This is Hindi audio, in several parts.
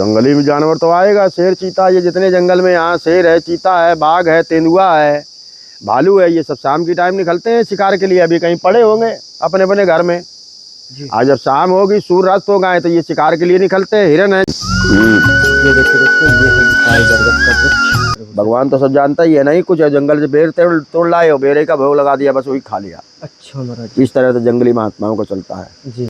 जंगली जानवर तो आएगा, शेर चीता, ये जितने जंगल में यहाँ शेर है, चीता है, बाघ है, तेंदुआ है, भालू है, ये सब शाम की टाइम निकलते हैं शिकार के लिए। अभी कहीं पड़े होंगे अपने अपने घर में। आज जब शाम होगी, सूर्य अस्त हो गए, तो ये शिकार के लिए निकलते हैं। हिरन है। ये देखिए दोस्तों, ये है विशाल बरगद का वृक्ष। भगवान तो सब जानता ही है, नहीं कुछ है, जंगल से बेर तोड़ लाए हो, बेरे का भोग लगा दिया, बस वही खा लिया। अच्छा महाराज, इस तरह से जंगली महात्माओं का चलता है जी।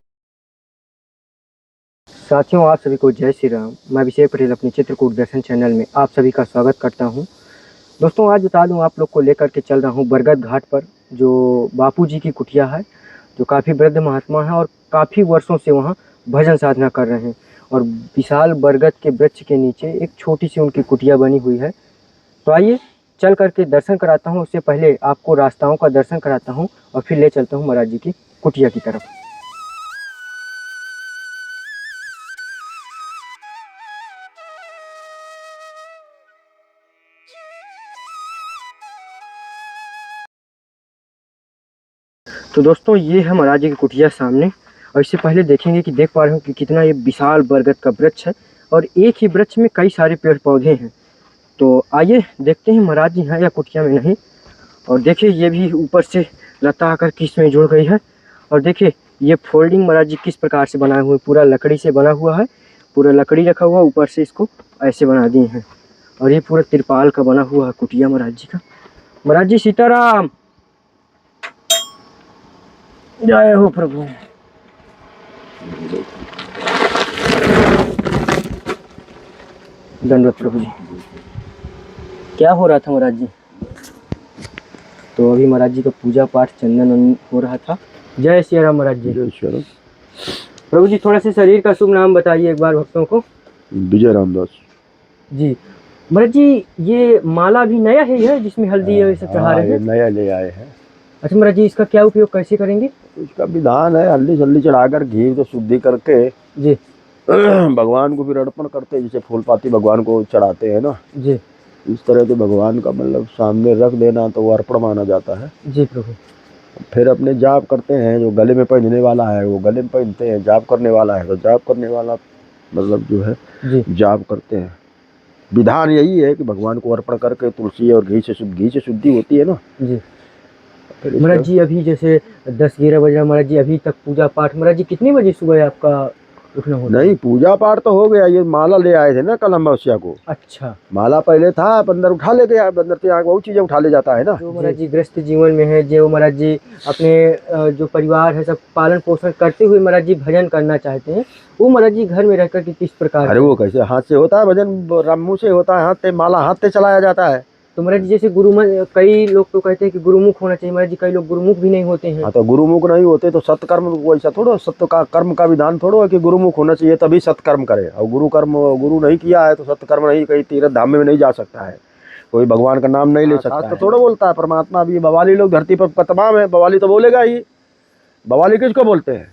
साथियों, आप सभी को जय श्री राम। मैं अभिषेक पटेल अपने चित्रकूट दर्शन चैनल में आप सभी का स्वागत करता हूं। दोस्तों, आज बता दूं, आप लोग को लेकर के चल रहा हूं बरगद घाट पर, जो बापू जी की कुटिया है, जो काफ़ी वृद्ध महात्मा है और काफ़ी वर्षों से वहां भजन साधना कर रहे हैं। और विशाल बरगद के वृक्ष के नीचे एक छोटी सी उनकी कुटिया बनी हुई है। तो आइए चल करके दर्शन कराता हूँ। उससे पहले आपको रास्ताओं का दर्शन कराता हूँ और फिर ले चलता हूँ महाराज जी की कुटिया की तरफ। तो दोस्तों, ये है महाराज जी की कुटिया सामने। और इससे पहले देखेंगे कि देख पा रहे हो कि कितना ये विशाल बरगद का वृक्ष है और एक ही वृक्ष में कई सारे पेड़ पौधे हैं। तो आइए देखते हैं महाराज जी हैं या कुटिया में नहीं। और देखिए, ये भी ऊपर से लता आकर के इसमें जुड़ गई है। और देखिए, ये फोल्डिंग महाराज जी किस प्रकार से बनाए हुए, पूरा लकड़ी से बना हुआ है। पूरा लकड़ी रखा हुआ, ऊपर से इसको ऐसे बना दिए हैं। और ये पूरा तिरपाल का बना हुआ है कुटिया महाराज जी का। महाराज जी सीताराम, जय हो प्रभु। धन्यवाद प्रभु जी। क्या हो रहा था महाराज जी? तो अभी महाराज जी का पूजा पाठ चंदन हो रहा था। जय श्री राम महाराज जी। जय श्री राम। प्रभु जी, थोड़ा सा शरीर का शुभ नाम बताइए एक बार भक्तों को। विजय रामदास जी। महाराज जी, ये माला भी नया है जिसमें हल्दी ये सब चढ़ा रहे हैं? नया ले आए हैं। अच्छा महाराज जी, इसका क्या उपयोग कैसे करेंगे? इसका विधान है, हल्दी सल्दी चढ़ाकर घी तो शुद्धि करके जी भगवान को फिर अर्पण करते हैं, जैसे फूल पाती भगवान को चढ़ाते हैं ना, जी। इस तरह से भगवान का मतलब सामने रख देना, तो वो अर्पण माना जाता है। जी प्रभु। फिर अपने जाप करते हैं, जो गले में पहनने वाला है वो गले में पहनते हैं, जाप करने वाला है तो जाप करने वाला मतलब जो है जी जाप करते हैं। विधान यही है कि भगवान को अर्पण करके तुलसी और घी से शुद्धि होती है ना। जी। महाराज जी, अभी जैसे 10-11 बजे महाराज जी, अभी तक पूजा पाठ महाराज जी कितने बजे सुबह आपका उठना होता है? नहीं, पूजा पाठ तो हो गया। ये माला ले आए थे ना कल अमावस्या को। अच्छा। माला पहले था, बंदर उठा ले गया। बंदर तो यहाँ बहुत चीजें उठा ले जाता है ना। जो महाराज जी गृहस्थ जीवन में है, जो महाराज जी अपने जो परिवार है सब पालन पोषण करते हुए महाराज जी भजन करना चाहते हैं, वो महाराज जी घर में रहकर के किस प्रकार? अरे वो कैसे हाथ से होता है भजन, मुँह से होता है, हाथ से माला हाथ से चलाया जाता है। तो महाराज जी जैसे कई लोग तो कहते हैं कि गुरुमुख होना चाहिए महाराज जी, कई लोग गुरुमुख भी नहीं होते हैं। हाँ, तो गुरुमुख नहीं होते तो सत्कर्म, वैसा थोड़ा सत्य का कर्म का विधान थोड़ा है कि गुरुमुख होना चाहिए तभी सत्कर्म करे। और गुरु नहीं किया है तो सत्कर्म नहीं, कहीं तीर्थ धाम में नहीं जा सकता है, कोई भगवान का नाम नहीं ले सकता है। तो थोड़ा बोलता है परमात्मा भी। बवाली लोग धरती पर तमाम है, बवाली तो बोलेगा ही। बवाली किसको बोलते हैं?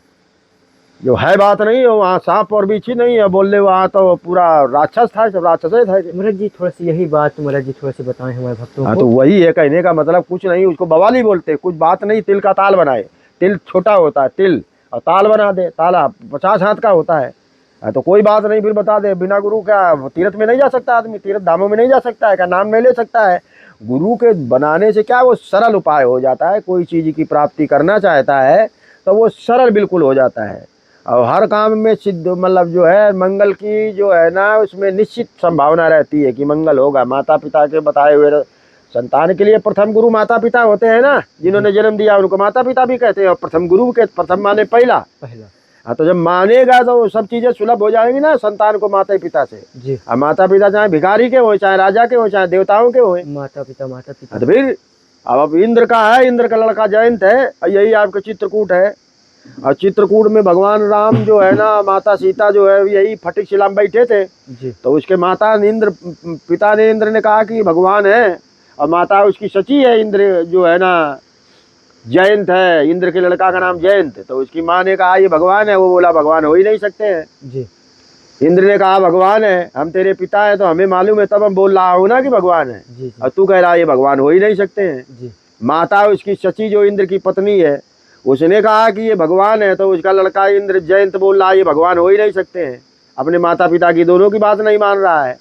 जो है बात नहीं हो, वहाँ सांप और बिच्छू नहीं है, बोल ले वहाँ तो पूरा राक्षस था, सब राक्षस था। महाराज जी थोड़ा सी यही बात महाराज जी थोड़ा सा बताएं हमारे भक्तों को। हाँ, तो वही है, कहने का मतलब कुछ नहीं, उसको बवाली बोलते। कुछ बात नहीं, तिल का ताल बनाए। तिल छोटा होता है तिल, और ताल बना दे, ताला 50 हाथ का होता है। हाँ, तो कोई बात नहीं, फिर बता दे। बिना गुरु का तीर्थ में नहीं जा सकता आदमी, तीर्थ धामों में नहीं जा सकता है, क्या नाम नहीं ले सकता है। गुरु के बनाने से क्या वो सरल उपाय हो जाता है। कोई चीज़ की प्राप्ति करना चाहता है तो वो सरल बिल्कुल हो जाता है। और हर काम में सिद्ध मतलब जो है मंगल की जो है ना, उसमें निश्चित संभावना रहती है कि मंगल होगा। माता पिता के बताए हुए संतान के लिए प्रथम गुरु माता पिता होते हैं ना, जिन्होंने जन्म दिया उनको माता पिता भी कहते हैं। और प्रथम गुरु के प्रथम माने पहला। हाँ, तो जब मानेगा तो सब चीजें सुलभ हो जाएंगी ना संतान को माता पिता से। जी। और माता पिता चाहे भिखारी के हो, चाहे राजा के हो, चाहे देवताओं के हो, माता पिता। तो फिर अब इंद्र का है, इंद्र का लड़का जयंत है, यही आपका चित्रकूट है। और चित्रकूट में भगवान राम जो है ना, माता सीता जो है यही फटिक शिला में बैठे थे जी। तो उसके पिता ने इंद्र ने कहा कि भगवान है, और माता उसकी सची है। इंद्र जो है ना जयंत है, इंद्र के लड़का का नाम जयंत। तो उसकी माँ ने कहा ये भगवान है, वो बोला भगवान हो ही नहीं सकते हैं जी। इंद्र ने कहा भगवान है, हम तेरे पिता है तो हमें मालूम है, तब हम बोल रहा हूँ ना कि भगवान है। जी। और तू कह रहा है ये भगवान हो ही नहीं सकते हैं। जी। माता उसकी सची जो इंद्र की पत्नी है, उसने कहा कि ये भगवान है, तो उसका लड़का इंद्र जयंत बोल रहा है ये भगवान हो ही नहीं सकते हैं। अपने माता पिता की दोनों की बात नहीं मान रहा है,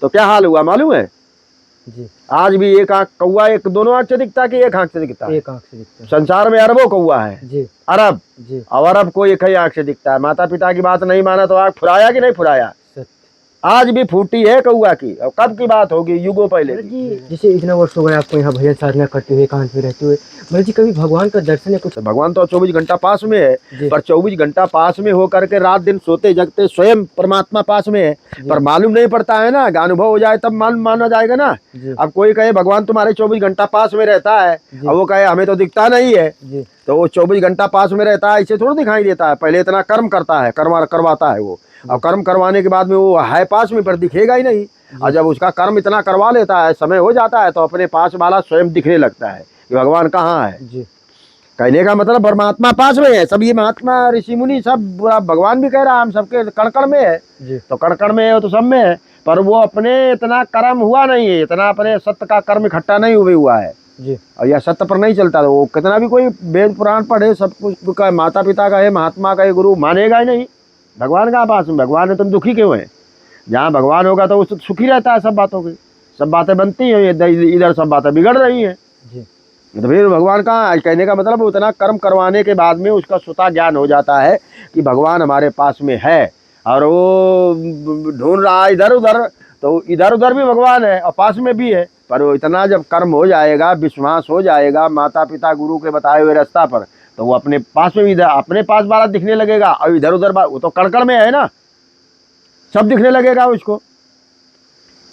तो क्या हाल हुआ मालूम है? जी। आज भी एक आंख कौवा एक दोनों आंख से दिखता है कि एक आंख से दिखता है? एक आंख से दिखता है। संसार में अरबों कौवा है, जी अरब, जी। और अरब को एक ही आंख से दिखता है। माता पिता की बात नहीं माना तो आंख फुराया कि नहीं फुराया? सत्य। आज भी फूटी है कौवा की, और कब की बात होगी, युगों पहले की। जी, जैसे इतना वर्ष हो गया आपको यहाँ भजन साधना करते हुए, एकांत में रहते हुए, महाराज जी कभी भगवान का दर्शन या कुछ? भगवान तो 24 घंटा पास में है, जी पर 24 घंटा पास में होकर के रात दिन सोते जगते स्वयं परमात्मा पास में है, जी। पर मालूम नहीं पड़ता है ना। अनुभव हो जाए तब माना जाएगा ना। जी अब कोई कहे भगवान तुम्हारे 24 घंटा पास में रहता है, जी। अब वो कहे हमें तो दिखता नहीं है, जी तो वो 24 घंटा पास में रहता है इसे थोड़ा दिखाई देता है। पहले इतना कर्म करता है, करवाता है वो, और कर्म करवाने के बाद में वो है पास में, पर दिखेगा ही नहीं। और जब उसका कर्म इतना करवा लेता है, समय हो जाता है, तो अपने पास वाला स्वयं दिखने लगता है कि भगवान कहाँ है। जी। कहने का मतलब परमात्मा पास में है। सब ये महात्मा ऋषि मुनि सब, भगवान भी कह रहा है हम सबके कण कण में है, जी। तो कण कण में है तो सब में है, पर वो अपने इतना कर्म हुआ नहीं है, इतना अपने सत्य का कर्म इकट्ठा नहीं हुआ है। जी। और यह सत्य पर नहीं चलता तो वो कितना भी कोई वेद पुराण पढ़े, सब कुछ का, माता पिता का है, महात्मा का है, गुरु, मानेगा ही नहीं। भगवान का पास में, भगवान है तुम दुखी क्यों है? जहाँ भगवान होगा तो वो सुखी रहता है। सब बातों की सब बातें बनती हैं, इधर सब बातें बिगड़ रही हैं। जी। तो फिर भगवान का कहने का मतलब उतना कर्म करवाने के बाद में उसका स्वतः ज्ञान हो जाता है कि भगवान हमारे पास में है, और वो ढूंढ रहा है इधर उधर, तो इधर उधर भी भगवान है और पास में भी है। पर वो इतना जब कर्म हो जाएगा, विश्वास हो जाएगा माता पिता गुरु के बताए हुए रास्ता पर, तो वो अपने पास में भी अपने पास वाला दिखने लगेगा, और इधर उधर वो तो कड़कड़ में है ना, सब दिखने लगेगा उसको।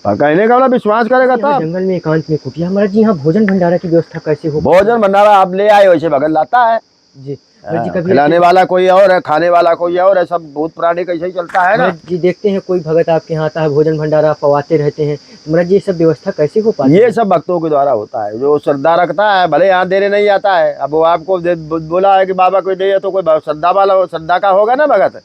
और कहने का मतलब विश्वास करेगा यहाँ तब। जंगल में एकांत में कुटिया, महाराज जी यहाँ भोजन भंडारा की व्यवस्था कैसे हो? भोजन भंडारा आप ले आए वैसे भगत लाता है। जी। महाराज जी कभी खिलाने वाला कोई और है, खाने वाला कोई और है, सब भूत प्राणी कैसे ही चलता है ना। महाराज जी देखते हैं कोई भगत आपके यहाँ आता है, भोजन भंडारा पवाते रहते हैं, तो महाराज जी ये सब व्यवस्था कैसे हो पाती है? ये सब भक्तों के द्वारा होता है, जो श्रद्धा रखता है, भले यहाँ देने नहीं आता है। अब वो आपको बोला है कि बाबा कोई दे, तो कोई श्रद्धा वाला, श्रद्धा का होगा ना भगत,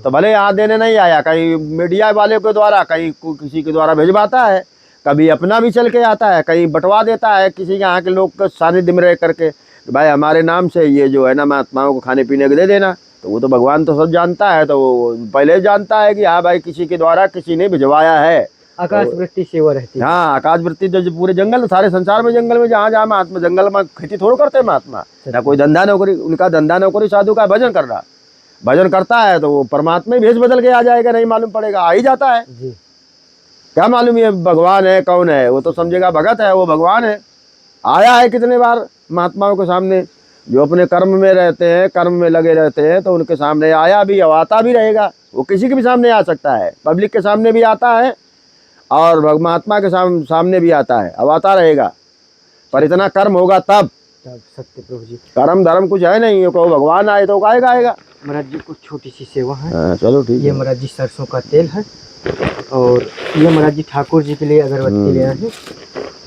तो भले यहाँ देने नहीं आया, कहीं मीडिया वाले के द्वारा, कहीं किसी के द्वारा भिजवाता है, कभी अपना भी चल के आता है, कहीं बंटवा देता है किसी यहाँ के लोग के सानिध्य में रह करके, भाई हमारे नाम से ये जो है ना महात्माओं को खाने पीने को दे देना। तो वो तो भगवान तो सब जानता है, तो वो पहले जानता है कि हाँ भाई किसी के द्वारा किसी ने भिजवाया है। आकाश वृत्ति सेवा रहती है। हाँ, आकाश वृत्ति जो पूरे जंगल, सारे संसार में जंगल में जहाँ जहाँ महात्मा, जंगल में खेती थोड़ा करते हैं महात्मा, ना कोई धंधा नौकरी, उनका धंधा नौकरी साधु का भजन कर रहा, भजन करता है तो वो परमात्मा ही भेष बदल के आ जाएगा, नहीं मालूम पड़ेगा, आ ही जाता है। जी। क्या मालूम ये भगवान है कौन है, वो तो समझेगा भगत है, वो भगवान है। आया है कितने बार महात्माओं के सामने, जो अपने कर्म में रहते हैं, कर्म में लगे रहते हैं, तो उनके सामने आया भी, अब आता भी रहेगा। वो किसी के भी सामने आ सकता है, पब्लिक के सामने भी आता है और महात्मा के सामने भी आता है, अब आता रहेगा, पर इतना कर्म होगा तब। सत्य प्रभु जी। कर्म धर्म कुछ है नहीं, को भगवान आए तो आएगा आएगा। महाराज जी कुछ छोटी सी सेवा है। चलो ठीक है। ये महाराज जी सरसों का तेल है, और ये महाराज जी ठाकुर जी के लिए अगरबत्ती ले आए हैं,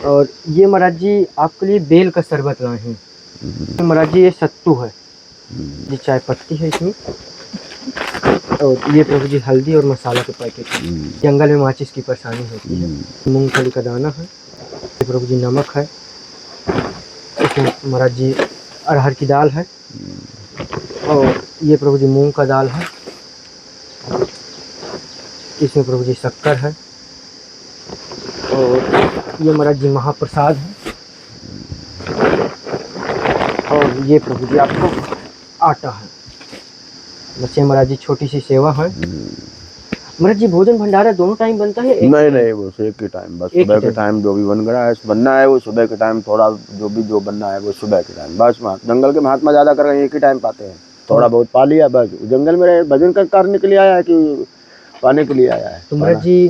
और ये महाराज जी आपके लिए बेल का शरबत लाए हैं। महाराज जी ये सत्तू है, ये चाय पत्ती है इसमें, और ये प्रभु जी हल्दी और मसाला के पैकेट है। जंगल में माचिस की परेशानी होती है। मूंगफली का दाना है, ये प्रभु जी नमक है, इसमें महाराज जी अरहर की दाल है, और ये प्रभु जी मूंग का दाल है, इसमें प्रभु जी शक्कर है, और ये महाराज जी महाप्रसाद है, और ये प्रभु जी आपको आटा है। बच्चे महाराज जी छोटी सी सेवा है। महाराज जी भोजन भंडारा दोनों टाइम बनता है? नहीं वो एक ही टाइम, बस सुबह के टाइम जो भी बनना है वो सुबह के टाइम, थोड़ा जो बनना है वो सुबह के टाइम, बस। जंगल के महात्मा ज्यादा कर रहे हैं, एक ही टाइम पाते हैं, थोड़ा बहुत पा लिया बस। जंगल में रहे भजन करने के लिए आया है कि पाने के लिए आया है? तो महाराज जी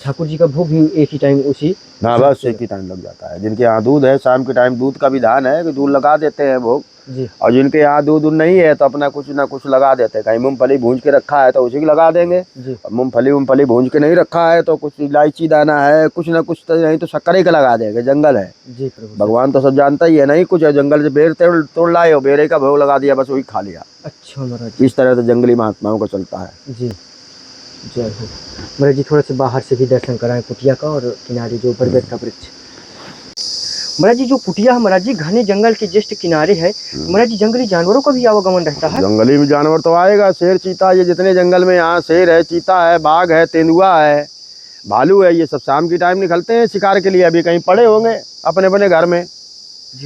ठाकुर जी का भोग भी एक ही टाइम उसी? हाँ बस एक ही टाइम लग जाता है। जिनके यहाँ दूध है, शाम के टाइम दूध का विधान है कि दूध लगा देते हैं भोग जी। और जिनके यहाँ दूध नहीं है तो अपना कुछ ना कुछ लगा देते हैं। कहीं मूंगफली भूंज के रखा है तो उसी की लगा देंगे, मूंगफली भूंज के नहीं रखा है तो कुछ इलायची दाना है, कुछ ना कुछ, तो नहीं तो शक्कर का लगा देंगे। जंगल है जी, भगवान तो सब जानता ही है। नहीं कुछ है, जंगल से बेर तोड़ लाए हो, बेरे का भोग लगा दिया, बस वही खा लिया। अच्छा महाराज, इस तरह से जंगली महात्माओं का चलता है। जी जय हो। महाराज जी थोड़ा सा बाहर से भी दर्शन कराएं कुटिया का और किनारे जो बरगद का वृक्ष। महाराज जी जो कुटिया है महाराज जी घने जंगल के जस्ट किनारे है, महाराज जी जंगली जानवरों का भी आवागमन रहता है? जंगली में जानवर तो आएगा, शेर चीता, ये जितने जंगल में यहाँ शेर है, चीता है, बाघ है, तेंदुआ है, भालू है, ये सब शाम की टाइम निकलते हैं शिकार के लिए। अभी कहीं पड़े होंगे अपने अपने घर में।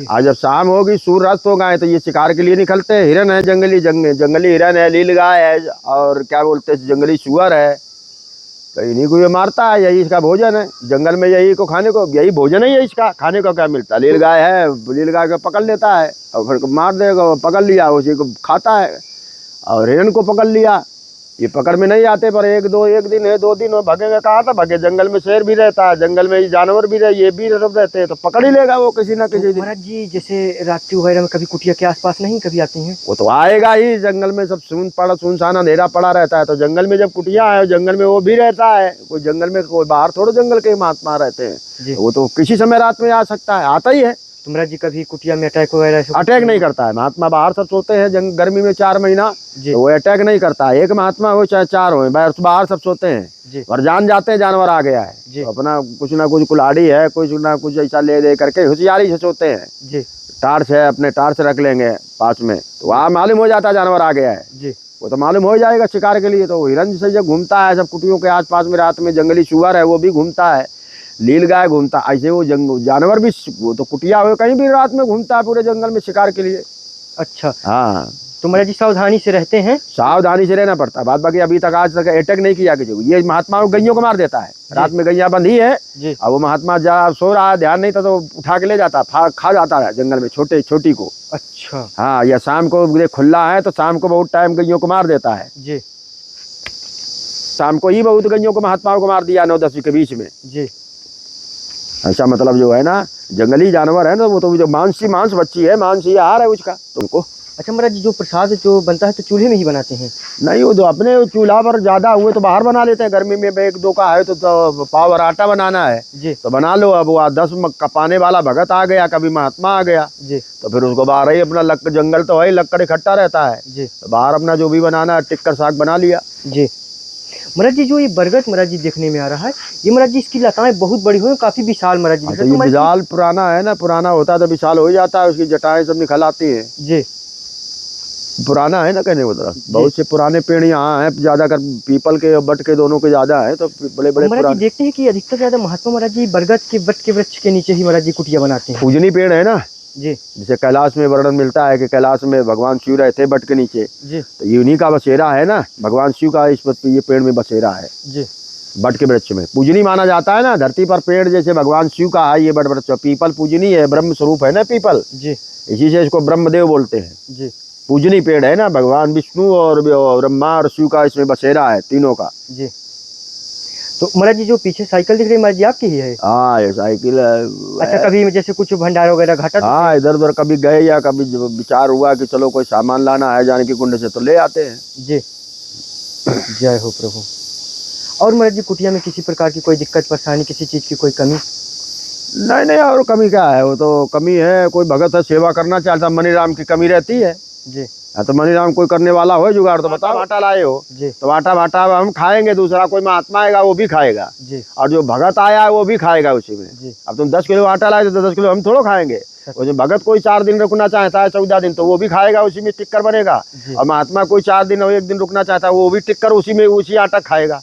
आज जब शाम होगी, सूर्य अस्त हो गए, तो ये शिकार के लिए निकलते हैं। हिरन है, जंगली हिरन है, नीलगाय है, और क्या बोलते हैं जंगली सुअर है, तो इन्हीं को ये मारता है, यही इसका भोजन है। जंगल में यही को खाने को, यही भोजन है, ये इसका खाने को क्या मिलता है। नीलगाय है, नीलगाय को पकड़ लेता है और फिर मार देगा, पकड़ लिया उसी को खाता है। और हिरन को पकड़ लिया, ये पकड़ में नहीं आते, पर एक दिन है, 2 दिन भगेगा कहाँ था, भगे। जंगल में शेर भी रहता है, जंगल में जानवर भी रहे, ये भी सब रहते हैं, तो पकड़ ही लेगा वो किसी ना किसी दिन। महाराज जी जैसे रात्रि वगैरह में कभी कुटिया के आसपास नहीं कभी आते हैं? वो तो आएगा ही, जंगल में सब सुनसान अंधेरा पड़ा रहता है, तो जंगल में जब कुटिया है, जंगल में वो भी रहता है। कोई जंगल में, कोई बाहर थोड़े जंगल के महात्मा रहते हैं, वो तो किसी समय रात में आ सकता है, आता ही है। तो महाराज जी कभी कुटिया में अटैक वगैरह? अटैक नहीं करता है, महात्मा बाहर सब सोते हैं गर्मी में 4 महीना, तो वो अटैक नहीं करता है। एक महात्मा हो चाहे 4 हो, बाहर सब सोते हैं और जान जाते हैं जानवर आ गया है, तो अपना कुछ ना कुछ कुल्हाड़ी है, कुछ ना कुछ ऐसा ले दे करके होशियारी से सोते हैं। टार्च है, अपने टार्च रख लेंगे पास में, तो वहाँ मालूम हो जाता है जानवर आ गया है, वो तो मालूम हो जाएगा शिकार के लिए। तो हिरन से जब घूमता है सब कुटियों के आसपास में रात में, जंगली सुअर है वो भी घूमता है, नीलगाय घूमता, ऐसे वो जानवर भी, वो तो कुटिया हो कहीं भी रात में घूमता है पूरे जंगल में शिकार के लिए। अच्छा, हाँ। तो महाराज जी सावधानी से रहते हैं? सावधानी से रहना पड़ता है। बात बाकी अभी तक आज तक अटैक नहीं किया किसी को। ये महात्मा गैयों को मार देता है, रात में गैया बंधी है, अब वो महात्मा जब सो रहा है, ध्यान नहीं था, तो उठा के ले जाता, खा जाता है जंगल में छोटी को। अच्छा। हाँ, या शाम को खुला है तो शाम को बहुत टाइम गैयों को मार देता है जी। शाम को ही बहुत गैयों को महात्माओं को मार दिया 9-10 के बीच में जी। ऐसा मतलब जो है ना, जंगली जानवर है ना, वो तो जो मांस बच्ची है, मांसी आहार है उसका तुमको। अच्छा महाराज जी जो प्रसाद जो बनता है तो चूल्हे में ही बनाते हैं? नहीं, वो तो अपने चूल्हा पर ज्यादा हुए तो बाहर बना लेते हैं। गर्मी में 1-2 का है तो पाव और आटा बनाना है जी, तो बना लो। अब वो 10 कपाने वाला भगत आ गया, कभी महात्मा आ गया जी, तो फिर उसको बाहर ही अपना जंगल तो है, लक्कड़ इकट्ठा रहता है जी, तो बाहर अपना जो भी बनाना है, टिक्कर साग बना लिया जी। महाराज जी जो ये बरगद महाराज जी देखने में आ रहा है, ये महाराज जी इसकी लताएं बहुत बड़ी हुई, काफी विशाल महाराज जी। तो ये विशाल पुराना है ना, पुराना होता है तो विशाल हो जाता है, उसकी जटाएं सब निकल आती है जी। पुराना है ना कहने को तरफ, बहुत से पुराने पेड़ यहाँ हैं, ज्यादातर पीपल के और बट के दोनों के ज्यादा है, तो बड़े बड़े महाराज जी देखते हैं कि अधिकतर ज्यादा महात्मा महाराज जी बरगद के बट के वृक्ष के नीचे ही महाराज जी कुटिया बनाते हैं। पूजनी पेड़ है ना जी, जैसे कैलाश में वर्णन मिलता है कि कैलाश में भगवान शिव रहे थे बट के नीचे जी, तो ये उन्हीं का बसेरा है ना, भगवान शिव का इस ये पेड़ में बसेरा है जी, बट के वृक्ष में पूजनी माना जाता है ना। धरती पर पेड़ जैसे भगवान शिव का है, ये बट वृक्ष पीपल पूजनी है, ब्रह्म स्वरूप है ना पीपल जी, इसी से इसको ब्रह्मदेव बोलते हैं जी। पूजनी पेड़ है ना, भगवान विष्णु और ब्रह्मा और शिव का इसमें बसेरा है, तीनों का जी। तो महाराज जी जो पीछे साइकिल दिख रही है महाराज जी आपकी ही है? हाँ, ये साइकिल है। अच्छा, कभी जैसे कुछ भंडार वगैरह घटा? हाँ, इधर उधर कभी गए या कभी विचार हुआ कि चलो कोई सामान लाना है जानकी कुंड से, तो ले आते हैं जी। जय हो प्रभु। और महाराज जी कुटिया में किसी प्रकार की कोई दिक्कत परेशानी, किसी चीज की कोई कमी? नहीं, और कमी क्या है, वो तो कमी है, कोई भगत है सेवा करना चाहता, मनीराम की कमी रहती है जी। हाँ, तो मनीराम कोई करने वाला हो जुगाड़ तो बताओ। आटा लाए हो जी, तो आटा हम खाएंगे, दूसरा कोई महात्मा आएगा वो भी खाएगा जी, और जो भगत आया है वो भी खाएगा उसी में जी। अब तुम 10 किलो आटा लाए तो 10 किलो हम थोड़ा खाएंगे। वो जो भगत कोई 4 दिन रुकना चाहता है, 14 दिन, तो वो भी खाएगा, उसी में टिक्कर बनेगा। और महात्मा कोई 4 दिन और 1 दिन रुकना चाहता है, वो भी टिक्कर उसी में उसी आटा खाएगा।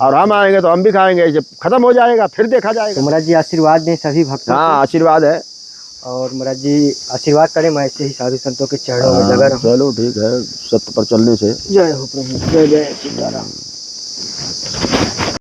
और हम आएंगे तो हम भी खाएंगे, जब खत्म हो जाएगा फिर देखा जाएगा। तो महाराज जी आशीर्वाद दें सभी भक्तों। हाँ, आशीर्वाद है। और महाराज जी आशीर्वाद करें, मैं ऐसे ही साधु संतों के चरणों में लगा रहूं। चलो ठीक है, सत्य पर चलने से। जय हो प्रभु, जय जय सीताराम।